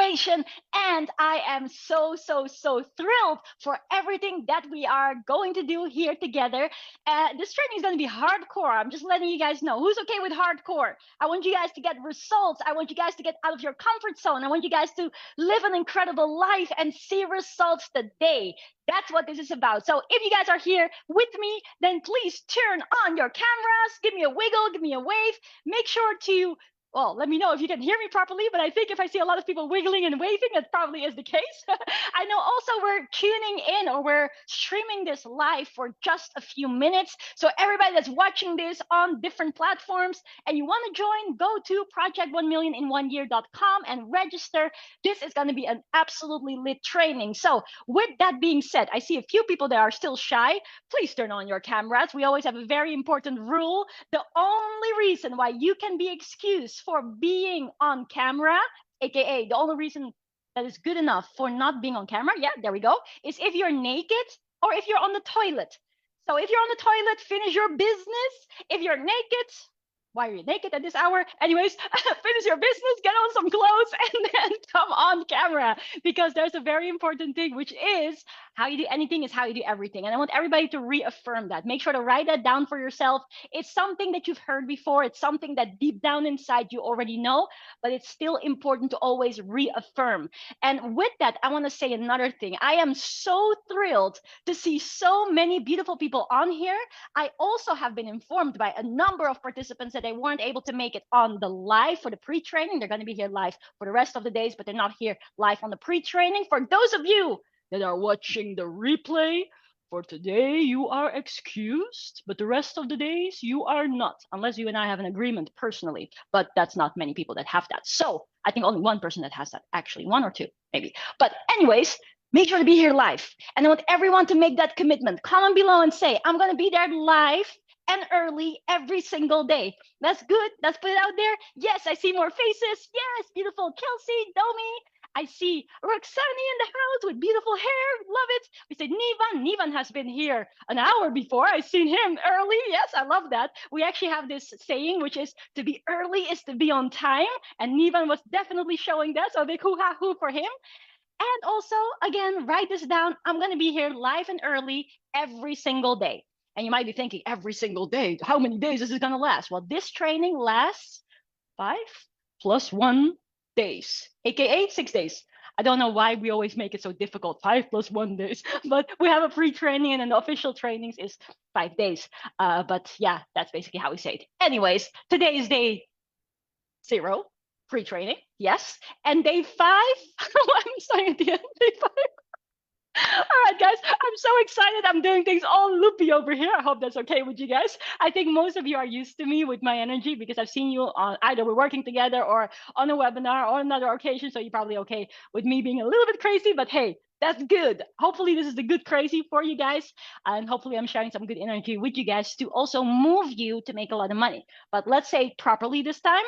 inspiration. And I am so thrilled for everything that we are going to do here together. This training is going to be hardcore. I'm just letting you guys know. Who's okay with hardcore? I want you guys to get results. I want you guys to get out of your comfort zone. I want you guys to live an incredible life and see results today. That's what this is about. So if you guys are here with me, then please turn on your cameras, give me a wiggle, give me a wave. Make sure to, well, let me know if you can hear me properly, but I think if I see a lot of people wiggling and waving, that probably is the case. I know also we're tuning in, or we're streaming this live for just a few minutes. So everybody that's watching this on different platforms and you want to join, go to project1millionin1year.com and register. This is going to be an absolutely lit training. So with that being said, I see a few people that are still shy. Please turn on your cameras. We always have a very important rule. The only reason why you can be excused for being on camera, aka the only reason that is good enough for not being on camera, yeah, there we go, is if you're naked or if you're on the toilet. So if you're on the toilet, finish your business. If you're naked, why are you naked at this hour? Anyways, finish your business, get on some clothes, and then come on camera, because there's a very important thing, which is how you do anything is how you do everything. And I want everybody to reaffirm that. Make sure to write that down for yourself. It's something that you've heard before. It's something that deep down inside you already know, but it's still important to always reaffirm. And with that, I want to say another thing. I am so thrilled to see so many beautiful people on here. I also have been informed by a number of participants that they weren't able to make it on the live for the pre-training. They're going to be here live for the rest of the days, but they're not here live on the pre-training. For those of you that are watching the replay, for today you are excused, but the rest of the days you are not, unless you and I have an agreement personally. But that's not many people that have that. So I think only one person that has that, actually, one or two maybe. But anyways, make sure to be here live. And I want everyone to make that commitment. Comment below and say, I'm going to be there live and early every single day. That's good. Let's put it out there. Yes, I see more faces. Yes, beautiful Kelsey, Domi. I see Roxani in the house with beautiful hair. Love it. We said Nivan. Nivan has been here an hour before. I've seen him early. Yes, I love that. We actually have this saying, which is to be early is to be on time. And Nivan was definitely showing that. So big hoo-ha-hoo for him. And also, again, write this down. I'm going to be here live and early every single day. And you might be thinking, every single day, how many days is this going to last? Well, this training lasts 5 + 1 days, aka 6 days. I don't know why we always make it so difficult, 5 + 1 days, but we have a pre-training and then the official trainings is 5 days. But yeah, that's basically how we say it. Anyways, today is day 0, pre-training, yes. And day 5, I'm starting at the end, day 5. All right, guys, I'm so excited. I'm doing things all loopy over here. I hope that's okay with you guys. I think most of you are used to me with my energy because I've seen you on either we're working together or on a webinar or another occasion. So you're probably okay with me being a little bit crazy, but hey, that's good. Hopefully this is the good crazy for you guys. And hopefully I'm sharing some good energy with you guys to also move you to make a lot of money. But let's say it properly this time.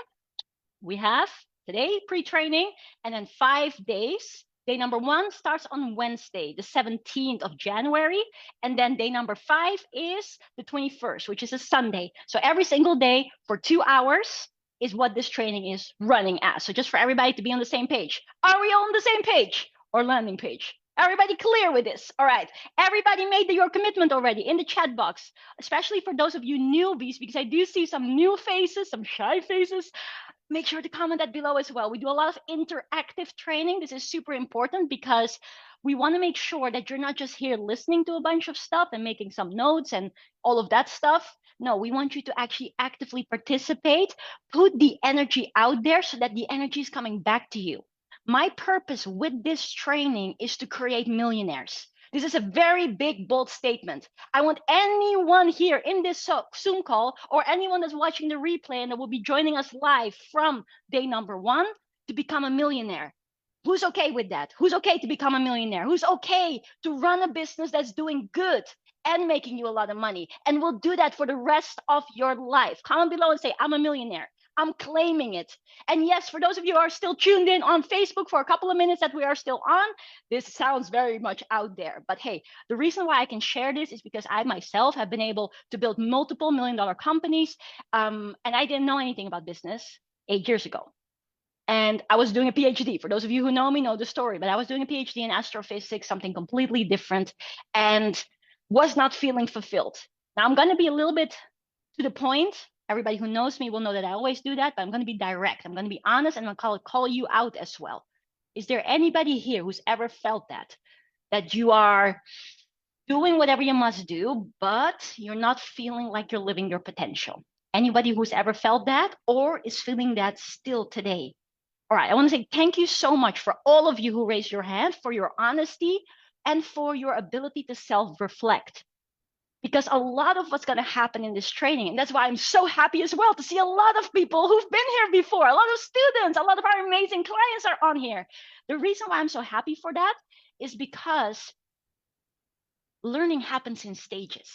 We have today pre-training and then 5 days. Day number 1 starts on Wednesday, the 17th of January. And then day number 5 is the 21st, which is a Sunday. So every single day for 2 hours is what this training is running as. So just for everybody to be on the same page. Are we on the same page or landing page? Everybody clear with this? All right. Everybody made your commitment already in the chat box, especially for those of you newbies, because I do see some new faces, some shy faces. Make sure to comment that below as well. We do a lot of interactive training. This is super important because we want to make sure that you're not just here listening to a bunch of stuff and making some notes and all of that stuff. No, we want you to actually actively participate, put the energy out there so that the energy is coming back to you. My purpose with this training is to create millionaires. This is a very big, bold statement. I want anyone here in this Zoom call or anyone that's watching the replay and that will be joining us live from day number 1 to become a millionaire. Who's okay with that? Who's okay to become a millionaire? Who's okay to run a business that's doing good and making you a lot of money and will do that for the rest of your life? Comment below and say, I'm a millionaire. I'm claiming it. And yes, for those of you who are still tuned in on Facebook for a couple of minutes that we are still on, this sounds very much out there. But hey, the reason why I can share this is because I myself have been able to build multiple $1 million companies. And I didn't know anything about business 8 years ago. And I was doing a PhD. For those of you who know me, know the story, but I was doing a PhD in astrophysics, something completely different, and was not feeling fulfilled. Now I'm going to be a little bit to the point. Everybody who knows me will know that I always do that, but I'm going to be direct. I'm going to be honest, and I'm going to call you out as well. Is there anybody here who's ever felt that you are doing whatever you must do, but you're not feeling like you're living your potential? Anybody who's ever felt that or is feeling that still today? All right, I want to say thank you so much for all of you who raised your hand, for your honesty, and for your ability to self-reflect. Because a lot of what's going to happen in this training, and that's why I'm so happy as well to see a lot of people who've been here before, a lot of students, a lot of our amazing clients are on here. The reason why I'm so happy for that is because learning happens in stages.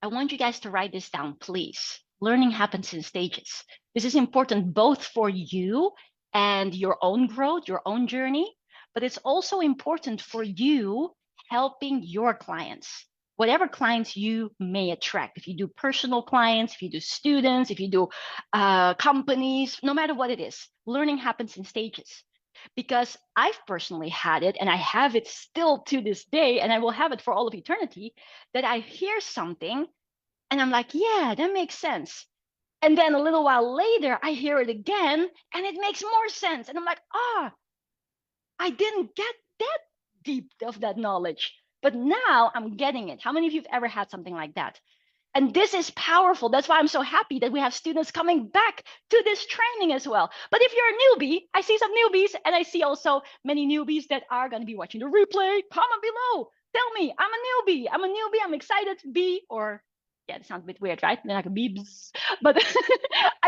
I want you guys to write this down, please. Learning happens in stages. This is important both for you and your own growth, your own journey, but it's also important for you helping your clients, whatever clients you may attract. If you do personal clients, if you do students, if you do companies, no matter what it is, learning happens in stages. Because I've personally had it, and I have it still to this day, and I will have it for all of eternity, that I hear something and I'm like, yeah, that makes sense. And then a little while later, I hear it again and it makes more sense. And I'm like, I didn't get that deep of that knowledge, but now I'm getting it. How many of you have ever had something like that? And this is powerful. That's why I'm so happy that we have students coming back to this training as well. But if you're a newbie, I see some newbies, and I see also many newbies that are going to be watching the replay. Comment below. Tell me, I'm a newbie. I'm excited to be, or yeah, it sounds a bit weird, right? Then I can be, but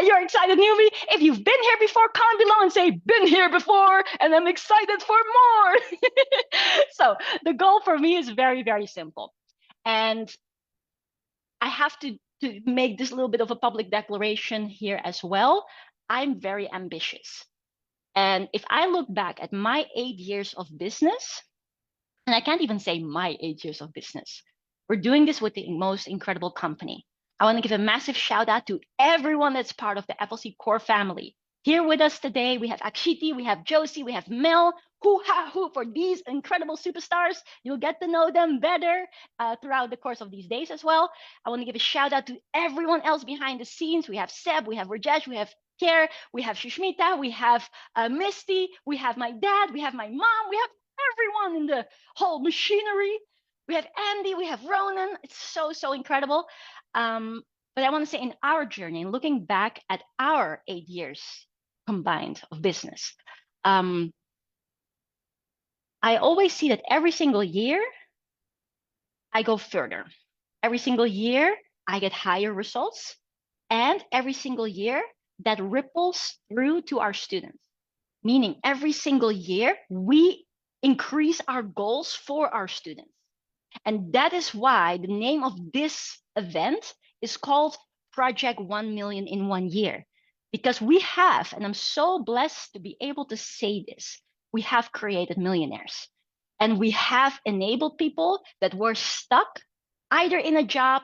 you're excited newbie. If you've been here before, comment below and say, been here before, and I'm excited for more. So the goal for me is very, very simple. And I have to make this little bit of a public declaration here as well. I'm very ambitious. And if I look back at my 8 years of business, and I can't even say my 8 years of business, we're doing this with the most incredible company. I want to give a massive shout out to everyone that's part of the FLC core family. Here with us today, we have Akshiti, we have Josie, we have Mel, who for these incredible superstars. You'll get to know them better throughout the course of these days as well. I want to give a shout out to everyone else behind the scenes. We have Seb, we have Rajesh, we have Kier, we have Shushmita, we have Misty, we have my dad, we have my mom, we have everyone in the whole machinery. We have Andy, we have Ronan. It's so, so incredible. But I want to say in our journey, looking back at our 8 years combined of business, I always see that every single year I go further. Every single year I get higher results. And every single year that ripples through to our students. Meaning every single year we increase our goals for our students. And that is why the name of this event is called Project 1 Million in 1 year. Because we have, and I'm so blessed to be able to say this, we have created millionaires. And we have enabled people that were stuck either in a job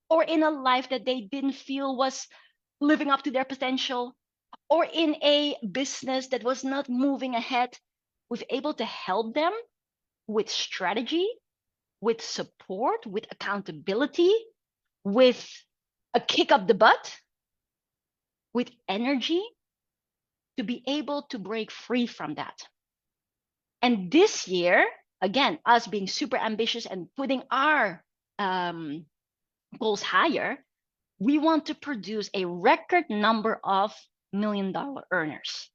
or in a life that they didn't feel was living up to their potential, or in a business that was not moving ahead. We've able to help them with strategy, with support, with accountability, with a kick up the butt, with energy to be able to break free from that. And this year, again, us being super ambitious and putting our goals higher, we want to produce a record number of $1 million earners.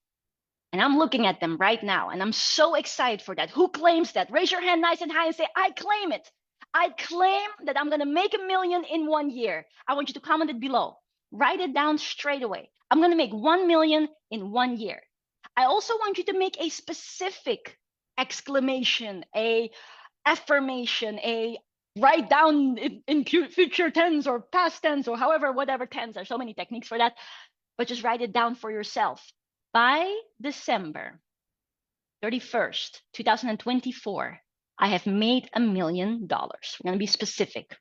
And I'm looking at them right now, and I'm so excited for that. Who claims that? Raise your hand nice and high and say, I claim it. I claim that I'm going to make $1 million in 1 year. I want you to comment it below. Write it down straight away. I'm going to make 1 million in 1 year. I also want you to make a specific exclamation, a affirmation, a write down in future tense or past tense or however, whatever tense. There's so many techniques for that, but just write it down for yourself. By December 31st, 2024, I have made $1 million. We're going to be specific.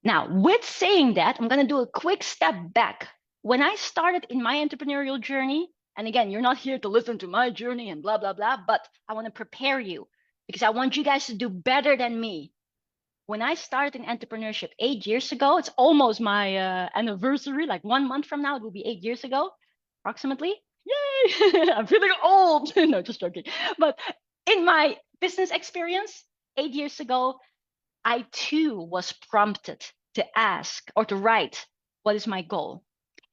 Now, with saying that, I'm going to do a quick step back. When I started in my entrepreneurial journey, And again, you're not here to listen to my journey and blah, blah, blah, but I want to prepare you because I want you guys to do better than me. When I started in entrepreneurship 8 years ago, it's almost my anniversary, like 1 month from now, it will be 8 years ago, approximately. Yay! I'm feeling old. No, just joking. But in my business experience, 8 years ago, I too was prompted to ask or to write, what is my goal?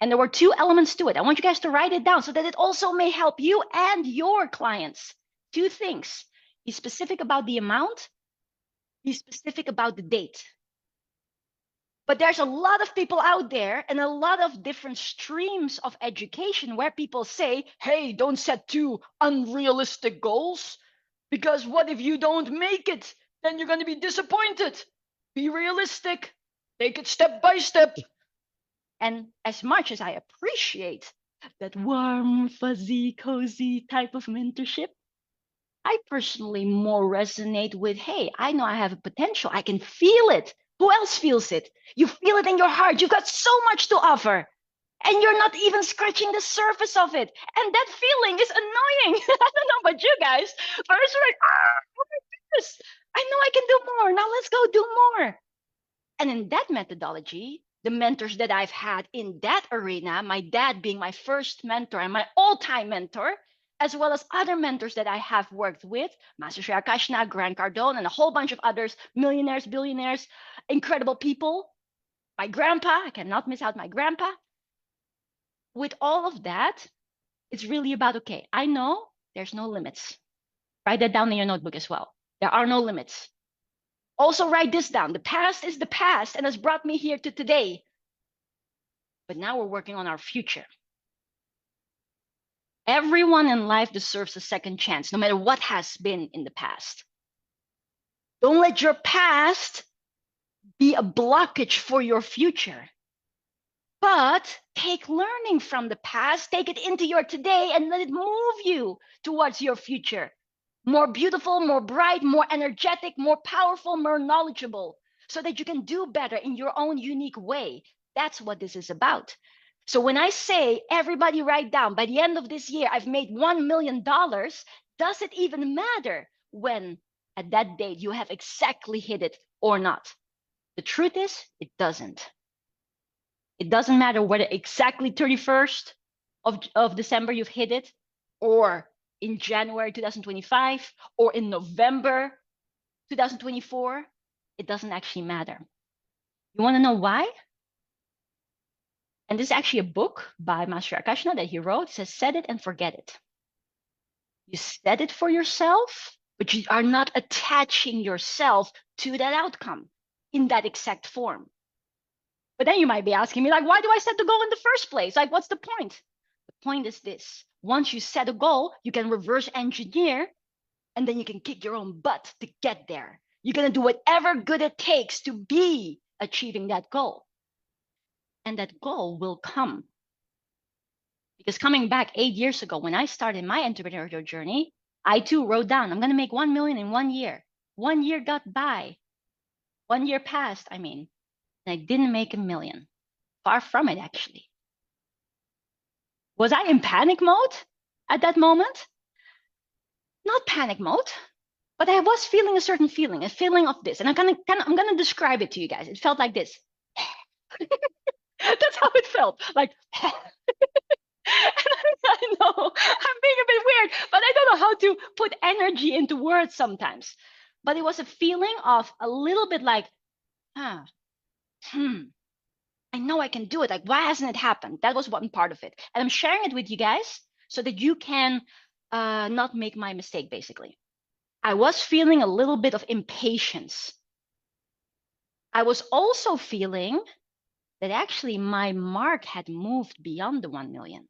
And there were two elements to it. I want you guys to write it down so that it also may help you and your clients. Two things. Be specific about the amount, be specific about the date. But there's a lot of people out there and a lot of different streams of education where people say, hey, don't set too unrealistic goals, because what if you don't make it? Then you're going to be disappointed. Be realistic. Take it step by step. And as much as I appreciate that warm, fuzzy, cozy type of mentorship, I personally more resonate with, hey, I know I have a potential. I can feel it. Who else feels it? You feel it in your heart. You've got so much to offer. And you're not even scratching the surface of it. And that feeling is annoying. I don't know about you guys. First, we're like, oh my goodness, I know I can do more. Now let's go do more. And in that methodology, the mentors that I've had in that arena, my dad being my first mentor and my all-time mentor, as well as other mentors that I have worked with, Master Sri Akashna, Grant Cardone, and a whole bunch of others, millionaires, billionaires, incredible people. My grandpa, I cannot miss out my grandpa. With all of that, it's really about, okay, I know there's no limits. Write that down in your notebook as well. There are no limits. Also write this down. The past is the past and has brought me here to today. But now we're working on our future. Everyone in life deserves a second chance, no matter what has been in the past. Don't let your past be a blockage for your future. But take learning from the past, take it into your today, and let it move you towards your future. More beautiful, more bright, more energetic, more powerful, more knowledgeable, so that you can do better in your own unique way. That's what this is about. So when I say, everybody write down, by the end of this year, I've made $1 million, does it even matter when at that date you have exactly hit it or not? The truth is, it doesn't. It doesn't matter whether exactly 31st of December you've hit it, or in January 2025, or in November 2024. It doesn't actually matter. You want to know why? And this is actually a book by Master Akashna that he wrote. It says, set it and forget it. You set it for yourself, but you are not attaching yourself to that outcome in that exact form. But then you might be asking me, like, why do I set the goal in the first place? Like, what's the point? The point is this. Once you set a goal, you can reverse engineer, and then you can kick your own butt to get there. You're going to do whatever good it takes to be achieving that goal. And that goal will come. Because coming back 8 years ago, when I started my entrepreneurial journey, I too wrote down, I'm going to make 1 million in 1 year. 1 year got by. 1 year passed, I mean. And I didn't make 1 million. Far from it, actually. Was I in panic mode at that moment? Not panic mode, but I was feeling a certain feeling, a feeling of this. And I'm gonna describe it to you guys. It felt like this. That's how it felt. Like, I know I'm being a bit weird, but I don't know how to put energy into words sometimes. But it was a feeling of a little bit like, I know I can do it. Like, why hasn't it happened? That was one part of it. And I'm sharing it with you guys so that you can not make my mistake, basically. I was feeling a little bit of impatience. I was also feeling that actually my mark had moved beyond the 1 million.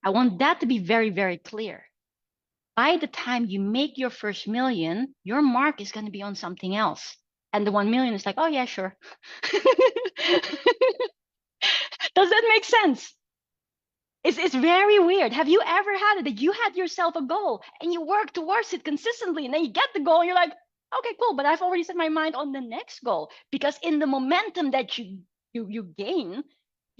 I want that to be very, very clear. By the time you make your first million, your mark is going to be on something else. And the 1 million is like, oh yeah, sure. Does that make sense? It's very weird. Have you ever had it that you had yourself a goal and you work towards it consistently, and then you get the goal and you're like, okay, cool, but I've already set my mind on the next goal. Because in the momentum that you gain,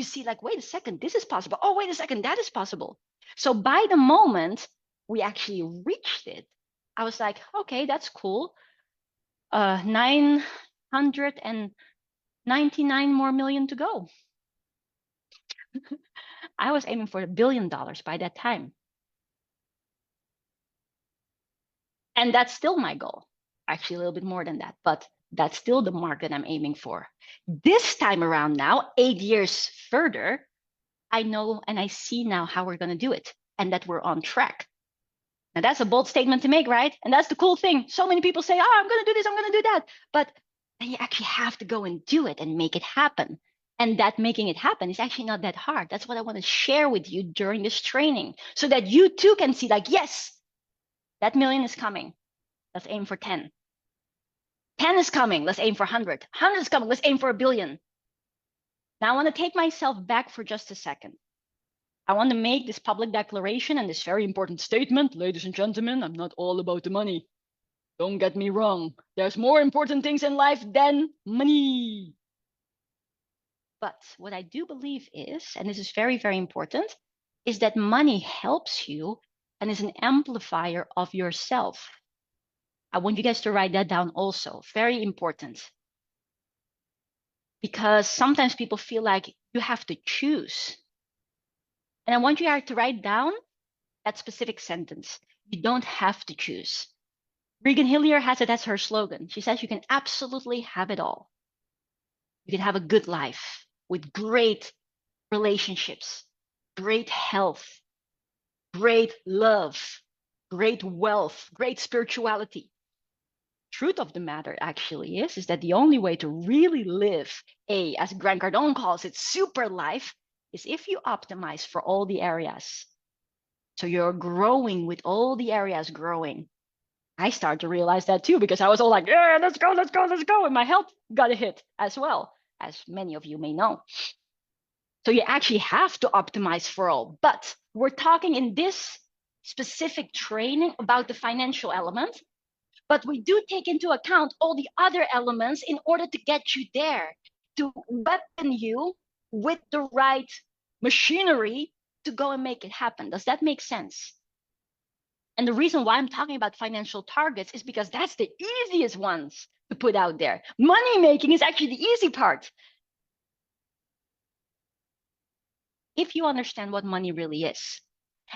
You see, like, wait a second, this is possible. Oh, wait a second, that is possible. So by the moment we actually reached it, I was like, okay, that's cool. 999 more million to go. I was aiming for $1 billion by that time. And that's still my goal. Actually, a little bit more than that, but that's still the mark that I'm aiming for. This time around now, 8 years further, I know and I see now how we're going to do it and that we're on track. Now, that's a bold statement to make, right? And that's the cool thing. So many people say, oh, I'm going to do this, I'm going to do that. But then you actually have to go and do it and make it happen. And that making it happen is actually not that hard. That's what I want to share with you during this training so that you too can see, like, yes, that million is coming. Let's aim for 10. 10 is coming. Let's aim for 100. 100 is coming. Let's aim for $1 billion. Now I want to take myself back for just a second. I want to make this public declaration and this very important statement. Ladies and gentlemen, I'm not all about the money. Don't get me wrong. There's more important things in life than money. But what I do believe is, and this is very, very important, is that money helps you and is an amplifier of yourself. I want you guys to write that down also. Very important. Because sometimes people feel like you have to choose. And I want you to write down that specific sentence. You don't have to choose. Regan Hillier has it as her slogan. She says you can absolutely have it all. You can have a good life with great relationships, great health, great love, great wealth, great spirituality. Truth of the matter actually is that the only way to really live as Grant Cardone calls it, super life, is if you optimize for all the areas. So you're growing with all the areas growing. I started to realize that too, because I was all like, yeah, let's go, let's go, let's go. And my health got a hit as well, as many of you may know. So you actually have to optimize for all. But we're talking in this specific training about the financial element. But we do take into account all the other elements in order to get you there, to weapon you with the right machinery to go and make it happen. Does that make sense? And the reason why I'm talking about financial targets is because that's the easiest ones to put out there. Money making is actually the easy part. If you understand what money really is.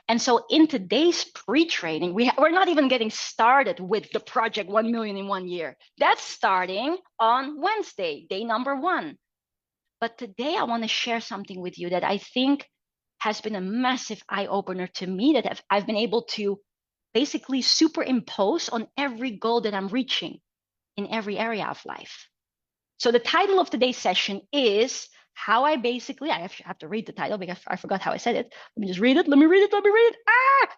And so in today's pre-training, we're not even getting started with the project 1 million in 1 year. That's starting on Wednesday, day number 1. But today I want to share something with you that I think has been a massive eye-opener to me, that I've been able to basically superimpose on every goal that I'm reaching in every area of life. So the title of today's session is how I have to read the title because I forgot how I said it. Let me just read it. Let me read it.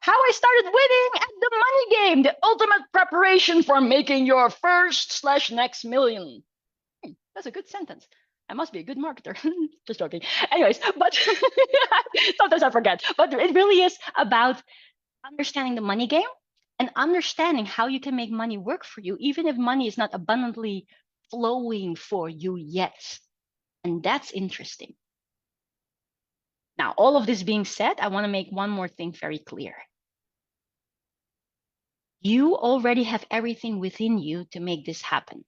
How I started winning at the money game, the ultimate preparation for making your first/next million. That's a good sentence. I must be a good marketer. Just joking. Anyways, but sometimes I forget. But it really is about understanding the money game and understanding how you can make money work for you, even if money is not abundantly flowing for you yet. And that's interesting. Now, all of this being said, I want to make one more thing very clear. You already have everything within you to make this happen.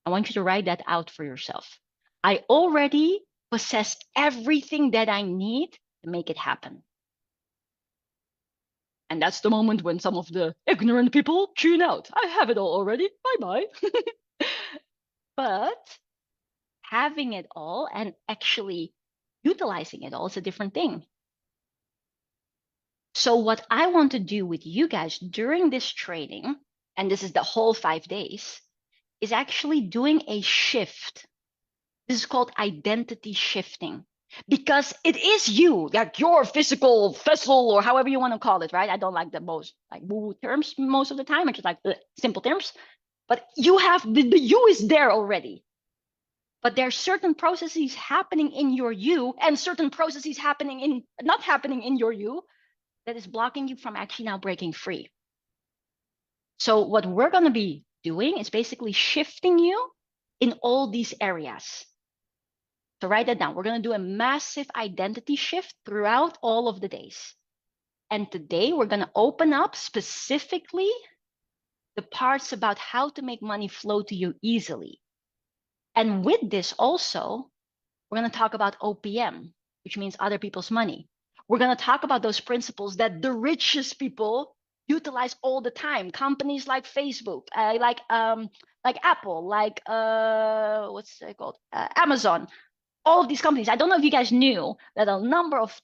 I want you to write that out for yourself. I already possess everything that I need to make it happen. And that's the moment when some of the ignorant people tune out. I have it all already. Bye-bye. But having it all and actually utilizing it all is a different thing. So what I want to do with you guys during this training, and this is the whole 5 days, is actually doing a shift. This is called identity shifting. Because it is you, like your physical vessel or however you want to call it, right? I don't like the most like woo terms most of the time. I just like the simple terms. But you have the you is there already. But there are certain processes happening in your you and certain processes not happening in your you that is blocking you from actually now breaking free. So what we're going to be doing is basically shifting you in all these areas. So write that down. We're going to do a massive identity shift throughout all of the days. And today we're going to open up specifically the parts about how to make money flow to you easily. And with this also, we're going to talk about OPM, which means other people's money. We're going to talk about those principles that the richest people utilize all the time. Companies like Facebook, like Apple, like what's it called? Amazon. All of these companies. I don't know if you guys knew that a number of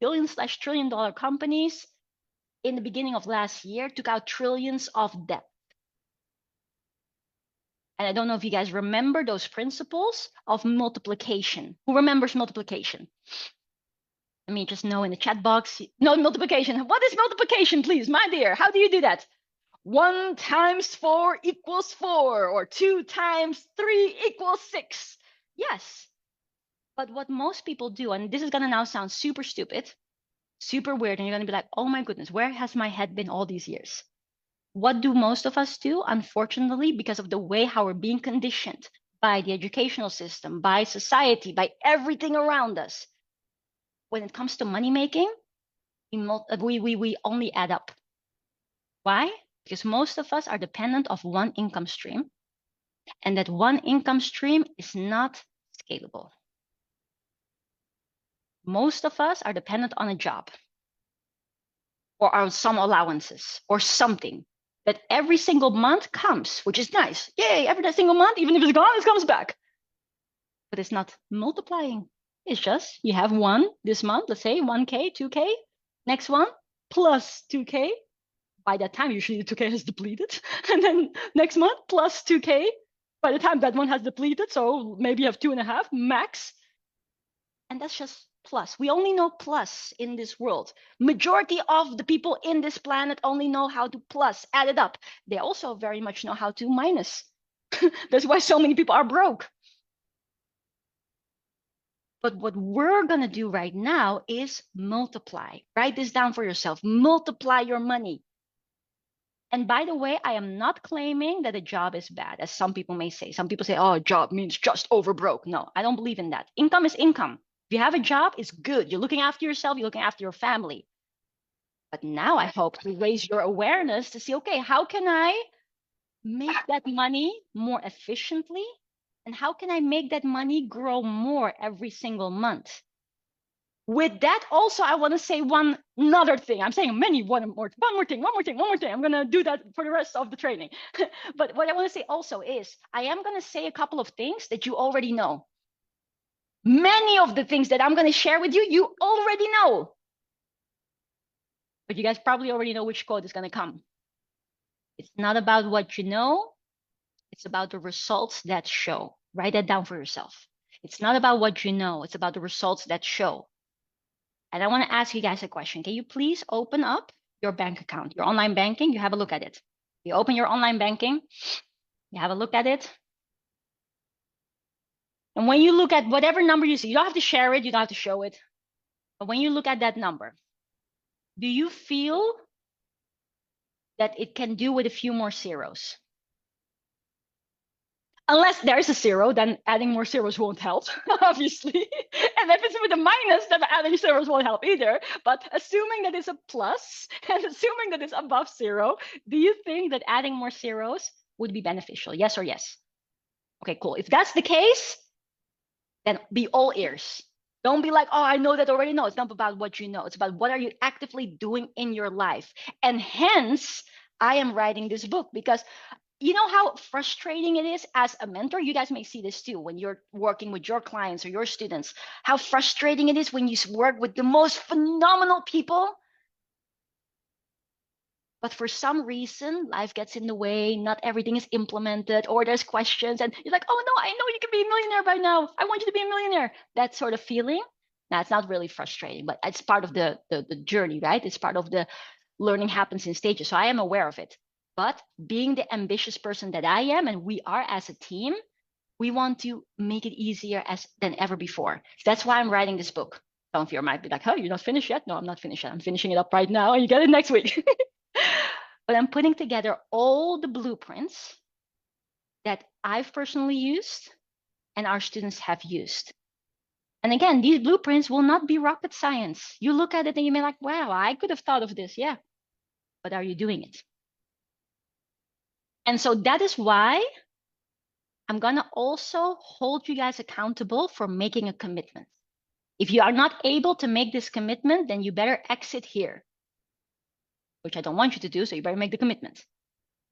billion/trillion-dollar companies in the beginning of last year took out trillions of debt. And I don't know if you guys remember those principles of multiplication. Who remembers multiplication? Let me just know in the chat box. No, multiplication. What is multiplication, please, my dear? How do you do that? 1 times 4 equals 4, or 2 times 3 equals 6. Yes. But what most people do, and this is going to now sound super stupid, super weird, and you're going to be like, oh my goodness, where has my head been all these years? What do most of us do? Unfortunately, because of the way how we're being conditioned by the educational system, by society, by everything around us, when it comes to money making, we only add up. Why? Because most of us are dependent of one income stream, and that one income stream is not scalable. Most of us are dependent on a job or on some allowances or something that every single month comes, which is nice. Yay, every single month, even if it's gone, it comes back. But it's not multiplying. It's just you have one this month, let's say 1K, 2K, next one plus 2K. By that time, usually the 2K has depleted. And then next month plus 2K. By the time that one has depleted, so maybe you have 2.5 max. And that's just plus. We only know plus in this world. Majority of the people in this planet only know how to plus, add it up. They also very much know how to minus. That's why so many people are broke. But what we're going to do right now is multiply. Write this down for yourself. Multiply your money. And by the way, I am not claiming that a job is bad, as some people may say. Some people say, oh, a job means just over broke. No, I don't believe in that. Income is income. If you have a job, it's good. You're looking after yourself, you're looking after your family. But now I hope to raise your awareness to see, okay, how can I make that money more efficiently? And how can I make that money grow more every single month? With that, also, I want to say another thing. I'm saying one more thing. I'm going to do that for the rest of the training. But what I want to say also is, I am going to say a couple of things that you already know. Many of the things that I'm going to share with you, you already know. But you guys probably already know which quote is going to come. It's not about what you know. It's about the results that show. Write that down for yourself. It's not about what you know. It's about the results that show. And I want to ask you guys a question. Can you please open up your bank account, your online banking? You have a look at it. You open your online banking. You have a look at it. And when you look at whatever number you see, you don't have to share it. You don't have to show it. But when you look at that number, do you feel that it can do with a few more zeros? Unless there's a zero, then adding more zeros won't help, obviously. And if it's with a minus, then adding zeros won't help either. But assuming that it's a plus and assuming that it's above zero, do you think that adding more zeros would be beneficial? Yes or yes? Okay, cool. If that's the case, then be all ears. Don't be like, oh, I know that already. No, it's not about what you know. It's about what are you actively doing in your life. And hence, I am writing this book because you know how frustrating it is as a mentor? You guys may see this too when you're working with your clients or your students. How frustrating it is when you work with the most phenomenal people. But for some reason, life gets in the way. Not everything is implemented, or there's questions. And you're like, oh no, I know you can be a millionaire by now. I want you to be a millionaire. That sort of feeling. Now, it's not really frustrating, but it's part of the journey, right? It's part of the learning happens in stages. So I am aware of it. But being the ambitious person that I am, and we are as a team, we want to make it easier than ever before. That's why I'm writing this book. Some of you might be like, oh, you're not finished yet? No, I'm not finished yet. I'm finishing it up right now, and you get it next week. But I'm putting together all the blueprints that I've personally used and our students have used. And again, these blueprints will not be rocket science. You look at it and you may like, wow, I could have thought of this. Yeah. But are you doing it? And so that is why I'm going to also hold you guys accountable for making a commitment. If you are not able to make this commitment, then you better exit here, which I don't want you to do. So you better make the commitment.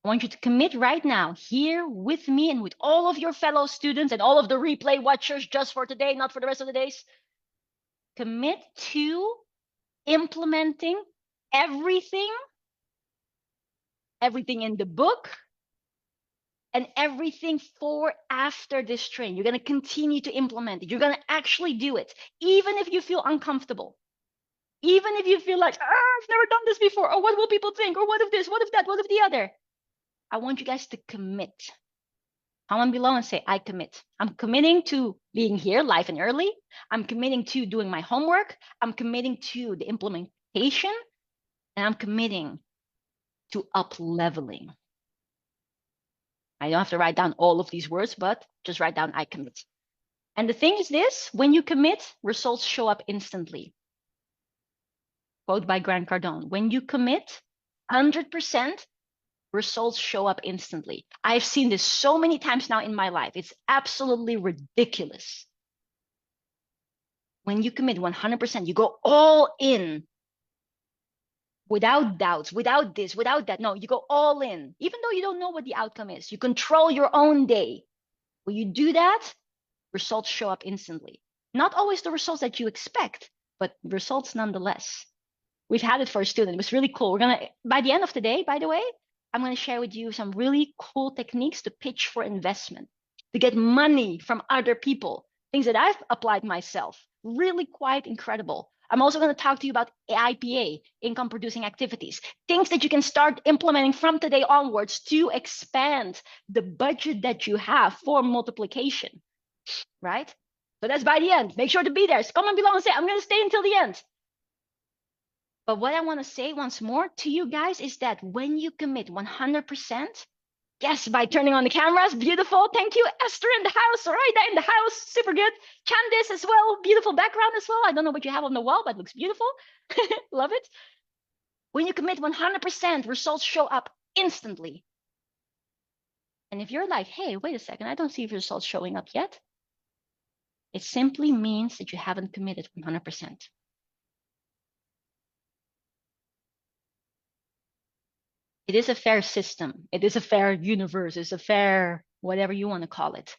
I want you to commit right now here with me and with all of your fellow students and all of the replay watchers just for today, not for the rest of the days. Commit to implementing everything in the book and everything for after this train. You're going to continue to implement it. You're going to actually do it, even if you feel uncomfortable. Even if you feel like, I've never done this before, or what will people think, or what if this, what if that, what if the other? I want you guys to commit. Comment below and say, I commit. I'm committing to being here live and early. I'm committing to doing my homework. I'm committing to the implementation. And I'm committing to up-leveling. I don't have to write down all of these words, but just write down, I commit. And the thing is this, when you commit, results show up instantly. Quote by Grant Cardone, when you commit 100%, results show up instantly. I've seen this so many times now in my life. It's absolutely ridiculous. When you commit 100%, you go all in without doubts, without this, without that. No, you go all in, even though you don't know what the outcome is. You control your own day. When you do that, results show up instantly. Not always the results that you expect, but results nonetheless. We've had it for a student. It was really cool. We're going to, by the end of the day, by the way, I'm going to share with you some really cool techniques to pitch for investment, to get money from other people, things that I've applied myself. Really quite incredible. I'm also going to talk to you about IPA, income producing activities, things that you can start implementing from today onwards to expand the budget that you have for multiplication, right? So that's by the end. Make sure to be there. Comment below and say, I'm going to stay until the end. But what I want to say once more to you guys is that when you commit 100%, yes, by turning on the cameras, beautiful. Thank you, Esther in the house, Zoraida in the house, super good. Candice as well, beautiful background as well. I don't know what you have on the wall, but it looks beautiful. Love it. When you commit 100%, results show up instantly. And if you're like, hey, wait a second, I don't see results showing up yet, it simply means that you haven't committed 100%. It is a fair system. It is a fair universe. It's a fair, whatever you want to call it.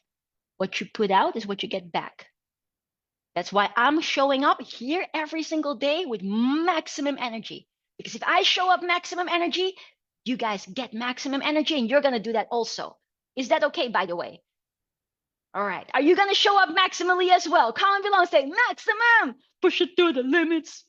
What you put out is what you get back. That's why I'm showing up here every single day with maximum energy. Because if I show up maximum energy, you guys get maximum energy and you're going to do that also. Is that okay, by the way? All right. Are you going to show up maximally as well? Comment below and say, maximum, push it to the limits.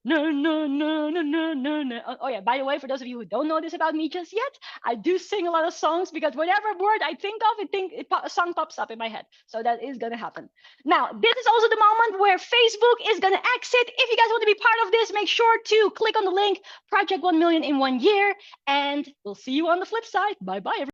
No, no, no, no, no, no, no. Oh yeah, by the way, for those of you who don't know this about me just yet, I do sing a lot of songs because whatever word I think of, a song pops up in my head. So that is going to happen. Now, this is also the moment where Facebook is going to exit. If you guys want to be part of this, make sure to click on the link, Project 1 Million in 1 year, and we'll see you on the flip side. Bye-bye, everyone.